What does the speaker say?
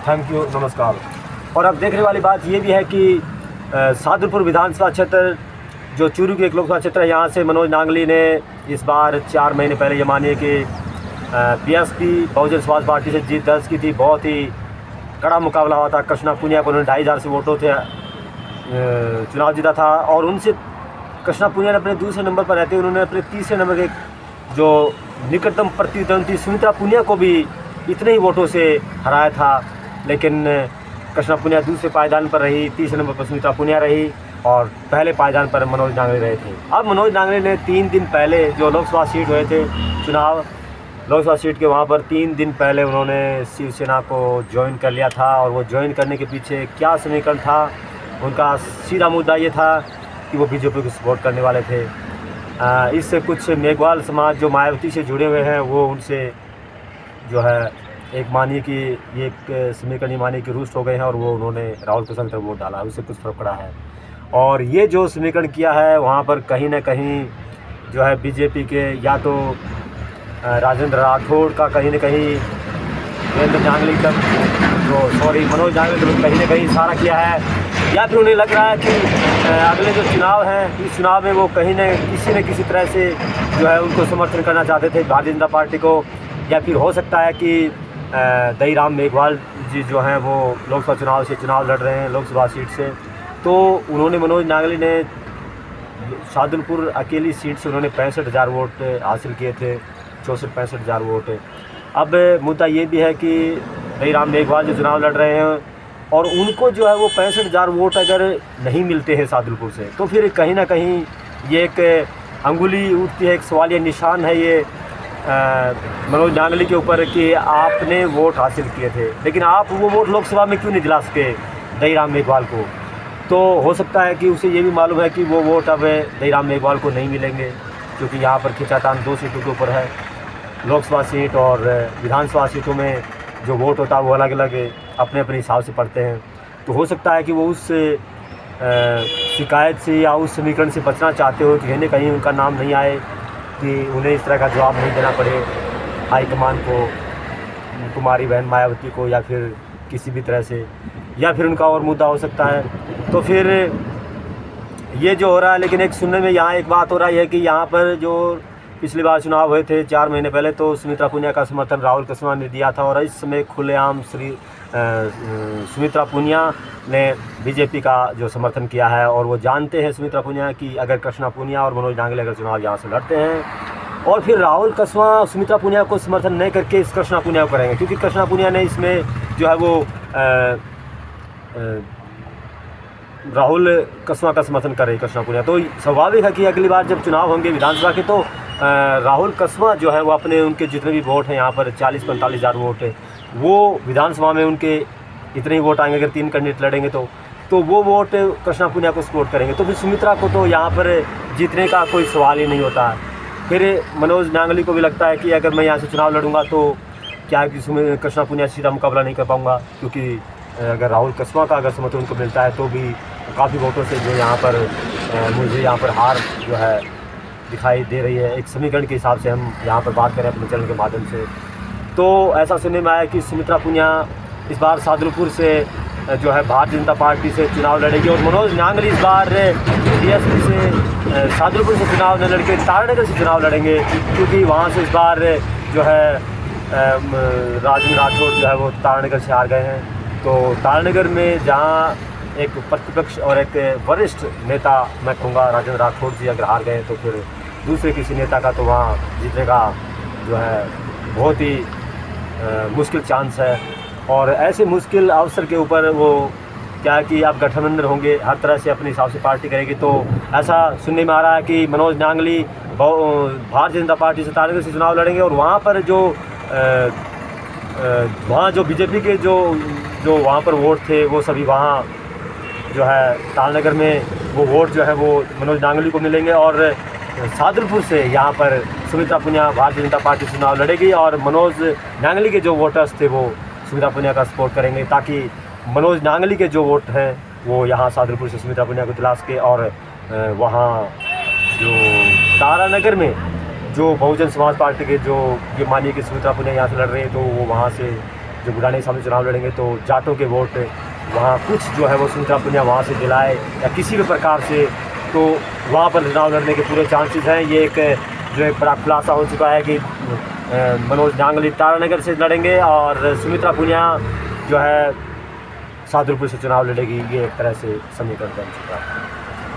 Thank you, नमस्कार। और अब देखने वाली बात ये भी है कि सादुलपुर विधानसभा क्षेत्र जो चूरू की एक लोकसभा क्षेत्र है, यहाँ से मनोज नांगली ने इस बार 4 महीने पहले ये मानिए कि बीएसपी बहुजन समाज पार्टी से जीत दर्ज की थी। बहुत ही कड़ा मुकाबला हुआ था। कृष्णा पुनिया को उन्होंने 2500 से वोटों से चुनाव जीता था और उनसे कृष्णा पुनिया ने अपने दूसरे नंबर पर रहते उन्होंने अपने तीसरे नंबर के जो निकटतम प्रतिद्वंदी सुमित्रा पुनिया को भी इतने ही वोटों से हराया था। लेकिन कृष्णा पुनिया दूसरे पायदान पर रही, तीसरे नंबर पर सुमित्रा पुनिया रही और पहले पायदान पर मनोज नांगली रहे थे। अब मनोज नांगली ने 3 दिन पहले जो लोकसभा सीट हुए थे चुनाव, लोकसभा सीट के वहाँ पर 3 दिन पहले उन्होंने शिवसेना को ज्वाइन कर लिया था। और वो ज्वाइन करने के पीछे क्या समीकरण था, उनका सीधा मुद्दा ये था कि वो बीजेपी को सपोर्ट करने वाले थे। इससे कुछ मेघवाल समाज जो मायावती से जुड़े हुए हैं वो उनसे जो है एक मानिए कि ये एक समीकरण मानिए कि रुष्ट हो गए हैं और वो उन्होंने राहुल कृष्ण की तरफ वोट डाला, उससे कुछ फर्क पड़ा है। और ये जो समीकरण किया है वहाँ पर कहीं ना कहीं जो है बीजेपी के या तो राजेंद्र राठौड़ का कहीं ना कहीं मनोज नांगली तक कहीं ना कहीं इशारा किया है, या फिर उन्हें लग रहा है कि अगले जो चुनाव हैं इस चुनाव में वो कहीं न किसी तरह से जो है उनको समर्थन करना चाहते थे भारतीय जनता पार्टी को। या फिर हो सकता है कि दईराम मेघवाल जी जो हैं वो लोकसभा चुनाव से चुनाव लड़ रहे हैं लोकसभा सीट से, तो उन्होंने मनोज नांगली ने सादुलपुर अकेली सीट से उन्होंने 65,000 वोट हासिल किए थे, 64-65,000 वोट। अब मुद्दा ये भी है कि दईराम मेघवाल जो चुनाव लड़ रहे हैं और उनको जो है वो 65,000 वोट अगर नहीं मिलते हैं सादुलपुर से, तो फिर कहीं ना कहीं ये एक अंगुली उठती है, एक सवालिया निशान है ये मनोज नांगली के ऊपर कि आपने वोट हासिल किए थे लेकिन आप वो वोट लोकसभा में क्यों नहीं दिला सके दईराम मेघवाल को। तो हो सकता है कि उसे ये भी मालूम है कि वो वोट अब दईराम मेघवाल को नहीं मिलेंगे, क्योंकि यहाँ पर खींचातान 2 सीटों के ऊपर है। लोकसभा सीट और विधानसभा सीटों में जो वोट होता है वो अलग अलग अपने अपने हिसाब से पड़ते हैं। तो हो सकता है कि वो उस शिकायत से या उस समीकरण से बचना चाहते हो कि कहीं ना कहीं उनका नाम नहीं आए, कि उन्हें इस तरह का जवाब नहीं देना पड़े हाईकमान को, कुमारी बहन मायावती को, या फिर किसी भी तरह से, या फिर उनका और मुद्दा हो सकता है। तो फिर ये जो हो रहा है, लेकिन एक सुनने में यहाँ एक बात हो रही है कि यहाँ पर जो पिछली बार चुनाव हुए थे 4 महीने पहले, तो सुमित्रा पुनिया का समर्थन राहुल कृष्ण ने दिया था और इस समय खुलेआम सुमित्रा पुनिया ने बीजेपी का जो समर्थन किया है। और वो जानते हैं सुमित्रा पुनिया कि अगर कृष्णा पुनिया और मनोज नांगली अगर चुनाव यहाँ से लड़ते हैं और फिर राहुल कृष्ण सुमित्रा पुनिया को समर्थन नहीं करके इस कृष्णा पुनिया को करेंगे, क्योंकि कृष्णा पुनिया ने इसमें जो है वो राहुल कृष्णा का समर्थन कर रही कृष्णा पुनिया। तो स्वाभाविक है कि अगली बार जब चुनाव होंगे विधानसभा के, तो राहुल कृष्णा जो है वो अपने उनके जितने भी वोट हैं यहाँ पर 40-45,000 वोट है, वो विधानसभा में उनके इतने ही वोट आएंगे अगर 3 कैंडिडेट लड़ेंगे तो वो वोट कृष्णा पुनिया को सपोर्ट करेंगे। तो फिर सुमित्रा को तो यहाँ पर जीतने का कोई सवाल ही नहीं होता है। फिर मनोज नांगली को भी लगता है कि अगर मैं यहाँ से चुनाव लड़ूंगा तो क्या कि कृष्णा पुनिया सीधा मुकाबला नहीं कर पाऊँगा, क्योंकि अगर राहुल कृष्णा का अगर समर्थन उनको मिलता है तो भी काफ़ी वोटों से जो यहाँ पर मुझे यहाँ पर हार जो है दिखाई दे रही है। एक समीकरण के हिसाब से हम यहाँ पर बात करें अपने चैनल के माध्यम से, तो ऐसा सुनने में आया कि सुमित्रा पुनिया इस बार सादुलपुर से जो है भारतीय जनता पार्टी से चुनाव लड़ेगी और मनोज नांगली इस बार बीएसपी से सादुलपुर से चुनाव न लड़के तारानगर से चुनाव लड़ेंगे, क्योंकि वहाँ से इस बार जो है राजेंद्र राठौड़ जो है वो तारानगर से हार गए हैं। तो तारानगर में जहाँ एक प्रतिपक्ष और एक वरिष्ठ नेता मैं कहूँगा राजेंद्र राठौड़ जी अगर हार गए तो फिर दूसरे किसी नेता का तो वहाँ जीतने का जो है बहुत ही मुश्किल चांस है। और ऐसे मुश्किल अवसर के ऊपर वो क्या है कि आप गठबंधन होंगे, हर तरह से अपने हिसाब से पार्टी करेगी। तो ऐसा सुनने में आ रहा है कि मनोज नांगली भारतीय जनता पार्टी से तारानगर से चुनाव लड़ेंगे और वहाँ पर वहाँ जो बीजेपी के जो वहाँ पर वोट थे वो सभी वहाँ जो है तारानगर में वो वोट जो है वो मनोज नांगली को मिलेंगे। और सादुलपुर से यहाँ पर सुमित्रा पुनिया भारतीय जनता पार्टी से चुनाव लड़ेगी और मनोज नांगली के जो वोटर्स थे वो सुमित्रा पुनिया का सपोर्ट करेंगे, ताकि मनोज नांगली के जो वोट हैं वो यहाँ सादुलपुर से सुमित्रा पुनिया को दिला सके। और वहाँ जो तारानगर में जो बहुजन समाज पार्टी के जो ये मानिए कि सुमित्रा पुनिया यहाँ से लड़ रहे हैं, तो वो वहाँ से जो बुढ़ानी के सामने चुनाव लड़ेंगे तो जाटों के वोट वहाँ कुछ जो है वो सुमित्रा पुनिया वहाँ से दिलाए या किसी भी प्रकार से, तो वहाँ पर चुनाव लड़ने के पूरे चांसेस हैं। ये एक जो एक बड़ा खुलासा हो चुका है कि मनोज नांगली तारानगर से लड़ेंगे और सुमित्रा पुनिया जो है शाहजहाँपुर से चुनाव लड़ेगी। ये एक तरह से समीकरण बन चुका है।